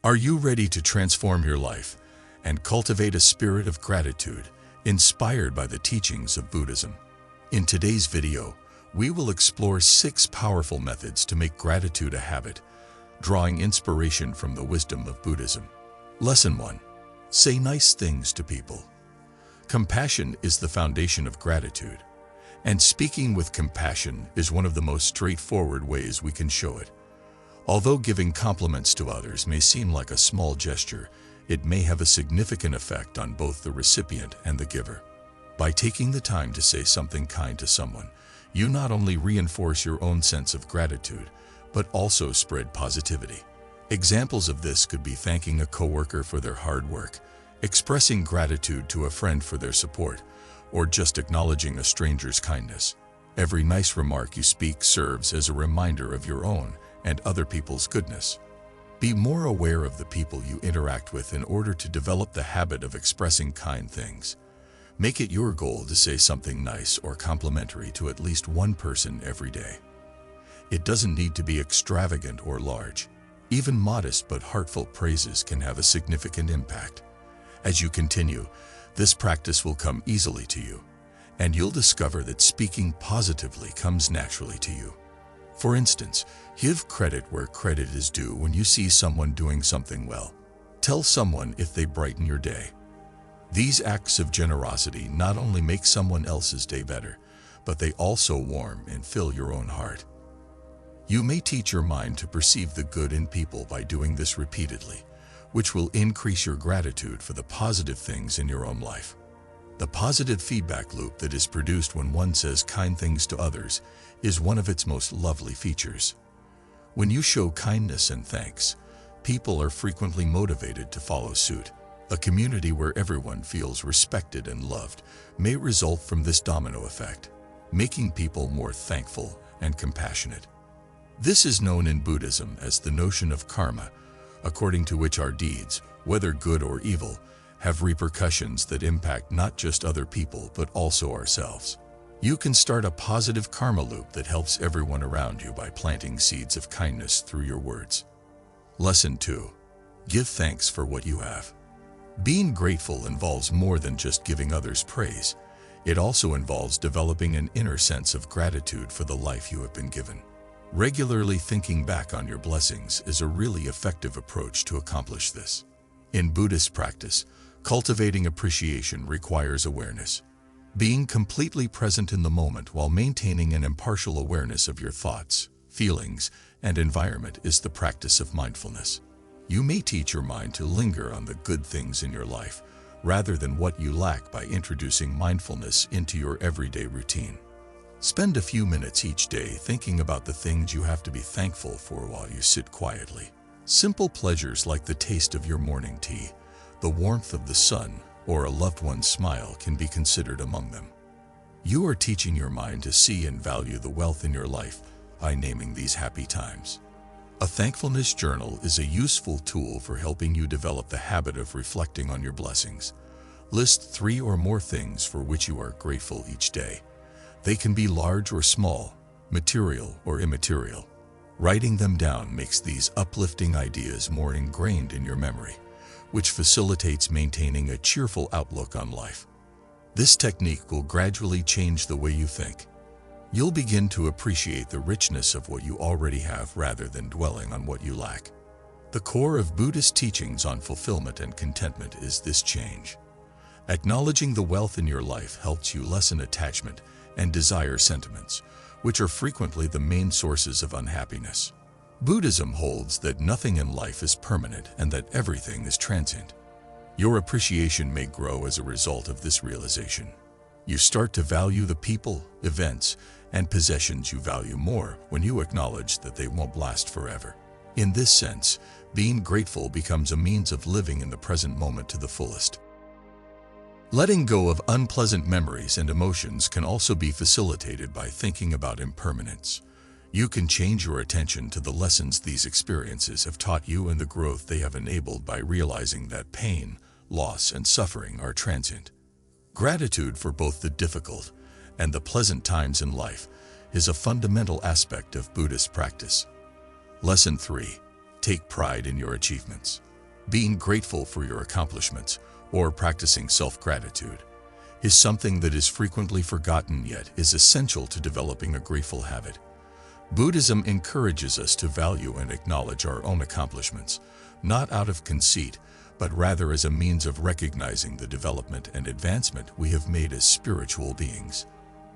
Are you ready to transform your life and cultivate a spirit of gratitude inspired by the teachings of Buddhism? In today's video, we will explore 6 powerful methods to make gratitude a habit, drawing inspiration from the wisdom of Buddhism. Lesson 1. Say nice things to people. Compassion is the foundation of gratitude, and speaking with compassion is one of the most straightforward ways we can show it. Although giving compliments to others may seem like a small gesture, it may have a significant effect on both the recipient and the giver. By taking the time to say something kind to someone, you not only reinforce your own sense of gratitude, but also spread positivity. Examples of this could be thanking a coworker for their hard work, expressing gratitude to a friend for their support, or just acknowledging a stranger's kindness. Every nice remark you speak serves as a reminder of your own and other people's goodness. Be more aware of the people you interact with in order to develop the habit of expressing kind things. Make it your goal to say something nice or complimentary to at least one person every day. It doesn't need to be extravagant or large. Even modest but heartfelt praises can have a significant impact. As you continue, this practice will come easily to you, and you'll discover that speaking positively comes naturally to you. For instance, give credit where credit is due when you see someone doing something well. Tell someone if they brighten your day. These acts of generosity not only make someone else's day better, but they also warm and fill your own heart. You may teach your mind to perceive the good in people by doing this repeatedly, which will increase your gratitude for the positive things in your own life. The positive feedback loop that is produced when one says kind things to others is one of its most lovely features. When you show kindness and thanks, people are frequently motivated to follow suit. A community where everyone feels respected and loved may result from this domino effect, making people more thankful and compassionate. This is known in Buddhism as the notion of karma, according to which our deeds, whether good or evil, have repercussions that impact not just other people but also ourselves. You can start a positive karma loop that helps everyone around you by planting seeds of kindness through your words. Lesson 2. Give thanks for what you have. Being grateful involves more than just giving others praise. It also involves developing an inner sense of gratitude for the life you have been given. Regularly thinking back on your blessings is a really effective approach to accomplish this. In Buddhist practice, cultivating appreciation requires awareness. Being completely present in the moment while maintaining an impartial awareness of your thoughts, feelings, and environment is the practice of mindfulness. You may teach your mind to linger on the good things in your life, rather than what you lack by introducing mindfulness into your everyday routine. Spend a few minutes each day thinking about the things you have to be thankful for while you sit quietly. Simple pleasures like the taste of your morning tea, the warmth of the sun, or a loved one's smile can be considered among them. You are teaching your mind to see and value the wealth in your life by naming these happy times. A thankfulness journal is a useful tool for helping you develop the habit of reflecting on your blessings. List 3 or more things for which you are grateful each day. They can be large or small, material or immaterial. Writing them down makes these uplifting ideas more ingrained in your memory, which facilitates maintaining a cheerful outlook on life. This technique will gradually change the way you think. You'll begin to appreciate the richness of what you already have rather than dwelling on what you lack. The core of Buddhist teachings on fulfillment and contentment is this change. Acknowledging the wealth in your life helps you lessen attachment and desire sentiments, which are frequently the main sources of unhappiness. Buddhism holds that nothing in life is permanent and that everything is transient. Your appreciation may grow as a result of this realization. You start to value the people, events, and possessions you value more when you acknowledge that they won't last forever. In this sense, being grateful becomes a means of living in the present moment to the fullest. Letting go of unpleasant memories and emotions can also be facilitated by thinking about impermanence. You can change your attention to the lessons these experiences have taught you and the growth they have enabled by realizing that pain, loss, and suffering are transient. Gratitude for both the difficult and the pleasant times in life is a fundamental aspect of Buddhist practice. Lesson 3. Take pride in your achievements. Being grateful for your accomplishments or practicing self-gratitude is something that is frequently forgotten yet is essential to developing a grateful habit. Buddhism encourages us to value and acknowledge our own accomplishments, not out of conceit, but rather as a means of recognizing the development and advancement we have made as spiritual beings.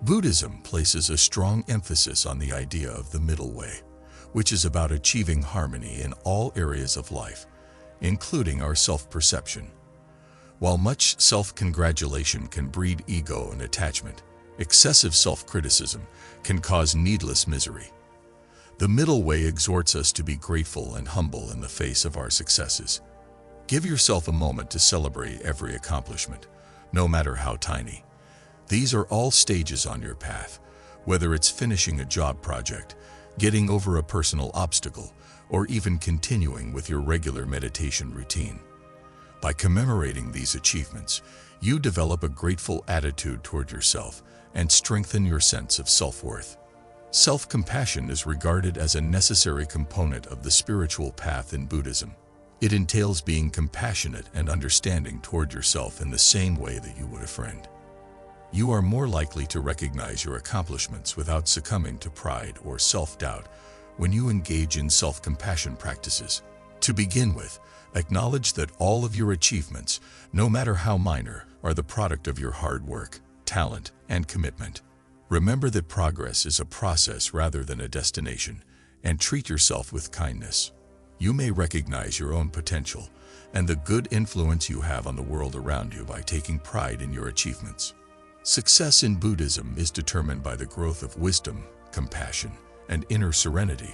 Buddhism places a strong emphasis on the idea of the middle way, which is about achieving harmony in all areas of life, including our self-perception. While much self-congratulation can breed ego and attachment, excessive self-criticism can cause needless misery. The middle way exhorts us to be grateful and humble in the face of our successes. Give yourself a moment to celebrate every accomplishment, no matter how tiny. These are all stages on your path, whether it's finishing a job project, getting over a personal obstacle, or even continuing with your regular meditation routine. By commemorating these achievements, you develop a grateful attitude toward yourself and strengthen your sense of self-worth. Self-compassion is regarded as a necessary component of the spiritual path in Buddhism. It entails being compassionate and understanding toward yourself in the same way that you would a friend. You are more likely to recognize your accomplishments without succumbing to pride or self-doubt when you engage in self-compassion practices. To begin with, acknowledge that all of your achievements, no matter how minor, are the product of your hard work, talent, and commitment. Remember that progress is a process rather than a destination, and treat yourself with kindness. You may recognize your own potential and the good influence you have on the world around you by taking pride in your achievements. Success in Buddhism is determined by the growth of wisdom, compassion, and inner serenity,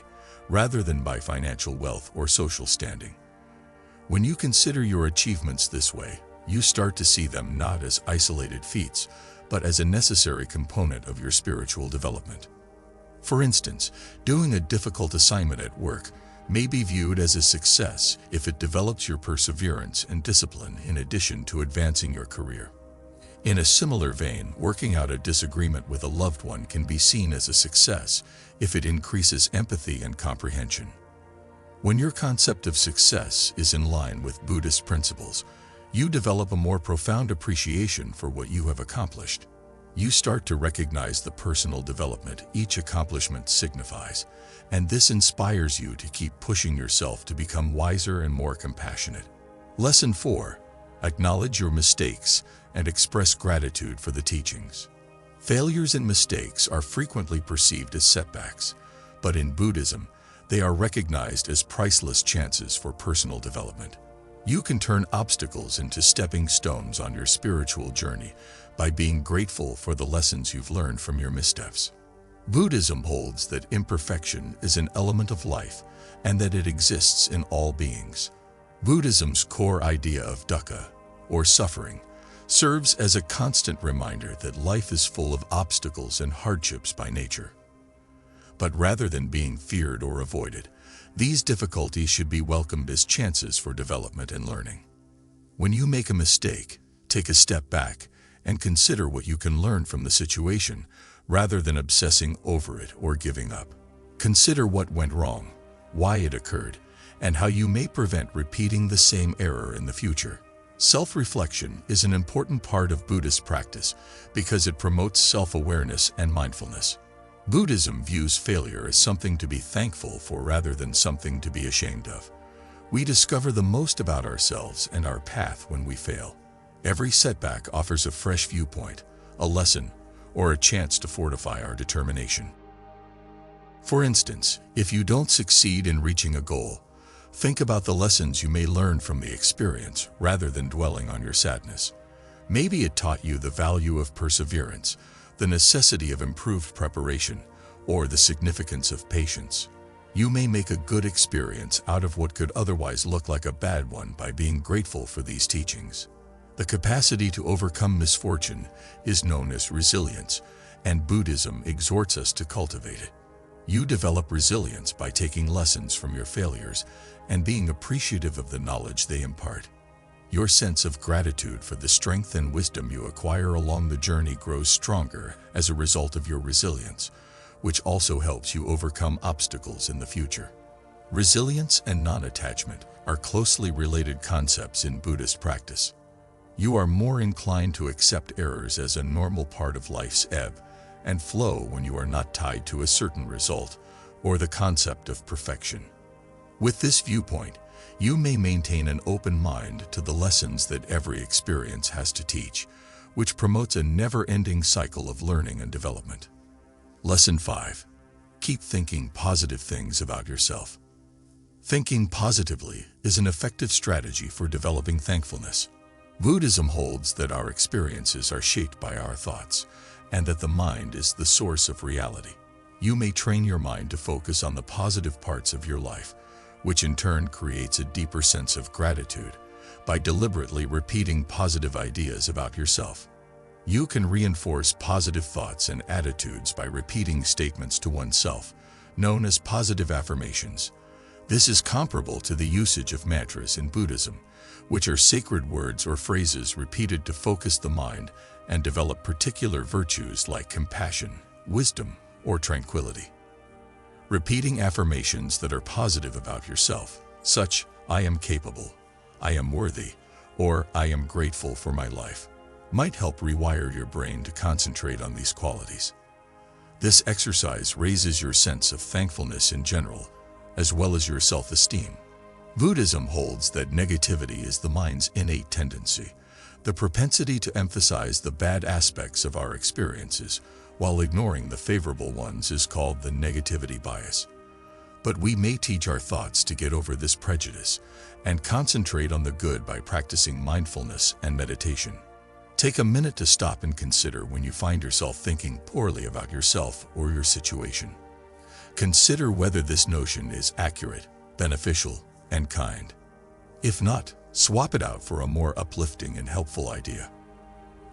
rather than by financial wealth or social standing. When you consider your achievements this way, you start to see them not as isolated feats, but as a necessary component of your spiritual development. For instance, doing a difficult assignment at work may be viewed as a success if it develops your perseverance and discipline in addition to advancing your career. In a similar vein, working out a disagreement with a loved one can be seen as a success if it increases empathy and comprehension. When your concept of success is in line with Buddhist principles, you develop a more profound appreciation for what you have accomplished. You start to recognize the personal development each accomplishment signifies, and this inspires you to keep pushing yourself to become wiser and more compassionate. Lesson 4. Acknowledge your mistakes and express gratitude for the teachings. Failures and mistakes are frequently perceived as setbacks, but in Buddhism, they are recognized as priceless chances for personal development. You can turn obstacles into stepping stones on your spiritual journey by being grateful for the lessons you've learned from your missteps. Buddhism holds that imperfection is an element of life and that it exists in all beings. Buddhism's core idea of dukkha, or suffering, serves as a constant reminder that life is full of obstacles and hardships by nature. But rather than being feared or avoided, these difficulties should be welcomed as chances for development and learning. When you make a mistake, take a step back and consider what you can learn from the situation rather than obsessing over it or giving up. Consider what went wrong, why it occurred, and how you may prevent repeating the same error in the future. Self-reflection is an important part of Buddhist practice because it promotes self-awareness and mindfulness. Buddhism views failure as something to be thankful for rather than something to be ashamed of. We discover the most about ourselves and our path when we fail. Every setback offers a fresh viewpoint, a lesson, or a chance to fortify our determination. For instance, if you don't succeed in reaching a goal, think about the lessons you may learn from the experience rather than dwelling on your sadness. Maybe it taught you the value of perseverance, the necessity of improved preparation, or the significance of patience. You may make a good experience out of what could otherwise look like a bad one by being grateful for these teachings. The capacity to overcome misfortune is known as resilience, and Buddhism exhorts us to cultivate it. You develop resilience by taking lessons from your failures and being appreciative of the knowledge they impart. Your sense of gratitude for the strength and wisdom you acquire along the journey grows stronger as a result of your resilience, which also helps you overcome obstacles in the future. Resilience and non-attachment are closely related concepts in Buddhist practice. You are more inclined to accept errors as a normal part of life's ebb and flow when you are not tied to a certain result or the concept of perfection. With this viewpoint, you may maintain an open mind to the lessons that every experience has to teach, which promotes a never-ending cycle of learning and development. Lesson 5. Keep thinking positive things about yourself. Thinking positively is an effective strategy for developing thankfulness. Buddhism holds that our experiences are shaped by our thoughts, and that the mind is the source of reality. You may train your mind to focus on the positive parts of your life, which in turn creates a deeper sense of gratitude by deliberately repeating positive ideas about yourself. You can reinforce positive thoughts and attitudes by repeating statements to oneself, known as positive affirmations. This is comparable to the usage of mantras in Buddhism, which are sacred words or phrases repeated to focus the mind and develop particular virtues like compassion, wisdom, or tranquility. Repeating affirmations that are positive about yourself, such "I am capable," "I am worthy," or "I am grateful for my life," might help rewire your brain to concentrate on these qualities. This exercise raises your sense of thankfulness in general, as well as your self-esteem. Buddhism holds that negativity is the mind's innate tendency, the propensity to emphasize the bad aspects of our experiences, while ignoring the favorable ones is called the negativity bias. But we may teach our thoughts to get over this prejudice and concentrate on the good by practicing mindfulness and meditation. Take a minute to stop and consider when you find yourself thinking poorly about yourself or your situation. Consider whether this notion is accurate, beneficial, and kind. If not, swap it out for a more uplifting and helpful idea.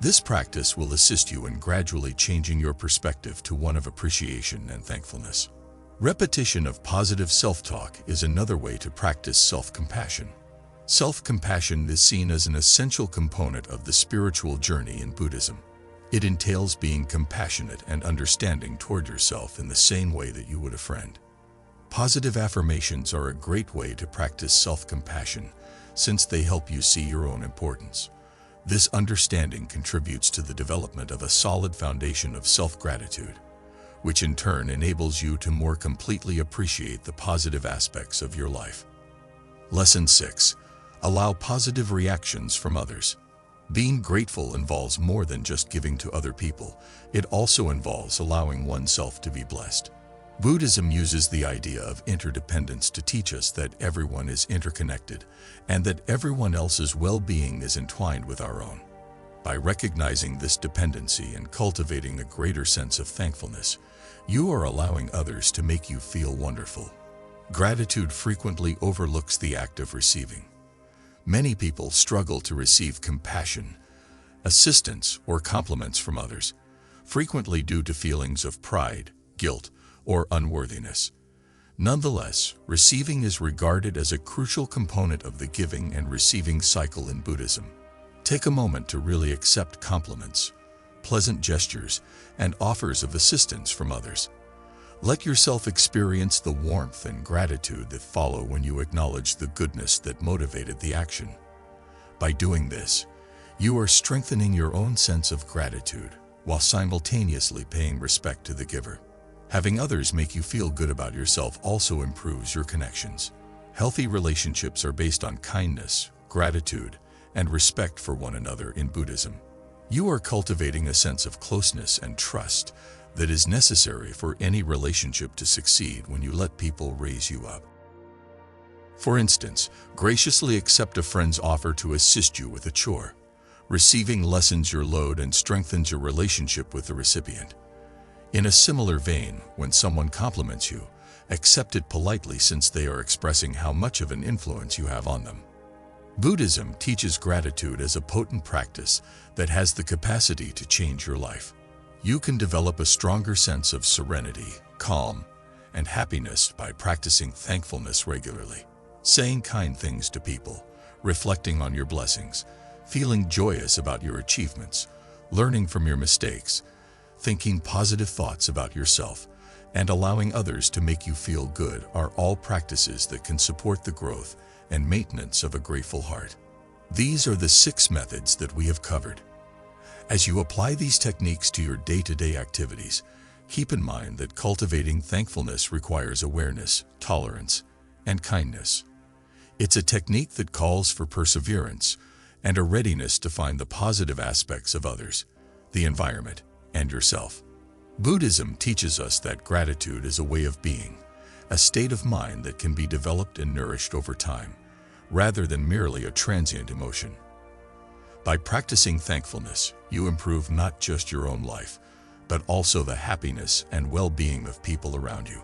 This practice will assist you in gradually changing your perspective to one of appreciation and thankfulness. Repetition of positive self-talk is another way to practice self-compassion. Self-compassion is seen as an essential component of the spiritual journey in Buddhism. It entails being compassionate and understanding toward yourself in the same way that you would a friend. Positive affirmations are a great way to practice self-compassion, since they help you see your own importance. This understanding contributes to the development of a solid foundation of self-gratitude, which in turn enables you to more completely appreciate the positive aspects of your life. Lesson 6. Allow positive reactions from others. Being grateful involves more than just giving to other people. It also involves allowing oneself to be blessed. Buddhism uses the idea of interdependence to teach us that everyone is interconnected and that everyone else's well-being is entwined with our own. By recognizing this dependency and cultivating a greater sense of thankfulness, you are allowing others to make you feel wonderful. Gratitude frequently overlooks the act of receiving. Many people struggle to receive compassion, assistance, or compliments from others, frequently due to feelings of pride, guilt, or unworthiness. Nonetheless, receiving is regarded as a crucial component of the giving and receiving cycle in Buddhism. Take a moment to really accept compliments, pleasant gestures, and offers of assistance from others. Let yourself experience the warmth and gratitude that follow when you acknowledge the goodness that motivated the action. By doing this, you are strengthening your own sense of gratitude while simultaneously paying respect to the giver. Having others make you feel good about yourself also improves your connections. Healthy relationships are based on kindness, gratitude, and respect for one another in Buddhism. You are cultivating a sense of closeness and trust that is necessary for any relationship to succeed when you let people raise you up. For instance, graciously accept a friend's offer to assist you with a chore. Receiving lessens your load and strengthens your relationship with the recipient. In a similar vein, when someone compliments you, accept it politely since they are expressing how much of an influence you have on them. Buddhism teaches gratitude as a potent practice that has the capacity to change your life. You can develop a stronger sense of serenity, calm, and happiness by practicing thankfulness regularly. Saying kind things to people, reflecting on your blessings, feeling joyous about your achievements, learning from your mistakes, thinking positive thoughts about yourself, and allowing others to make you feel good are all practices that can support the growth and maintenance of a grateful heart. These are the 6 methods that we have covered. As you apply these techniques to your day-to-day activities, keep in mind that cultivating thankfulness requires awareness, tolerance, and kindness. It's a technique that calls for perseverance and a readiness to find the positive aspects of others, the environment, and yourself. Buddhism teaches us that gratitude is a way of being, a state of mind that can be developed and nourished over time, rather than merely a transient emotion. By practicing thankfulness, you improve not just your own life, but also the happiness and well-being of people around you.